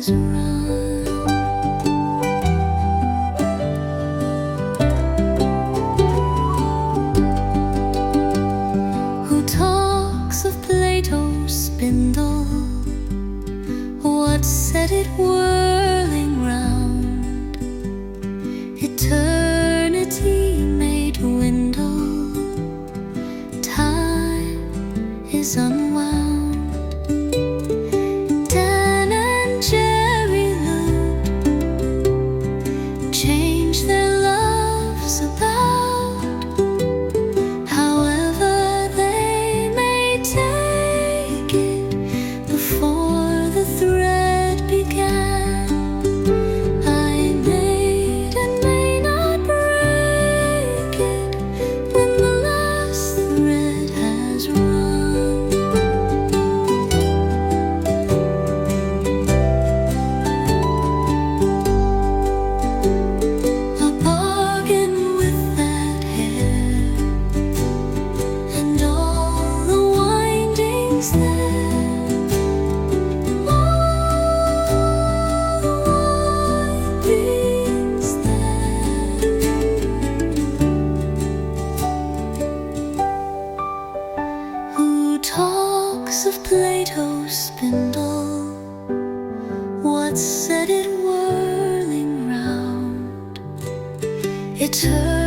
has run. Who talks of Plato's spindle? What set it whirling round? Eternity may dwindle, time is unwound. Dan and Jerry Lout change their loves about. However they may take it, before the thread began, I made and may not break it when the last thread has run. A bargain with that hair and all the windings there, all the windings there. Who talks of Plato's spindle? What set it whirling round? Eternity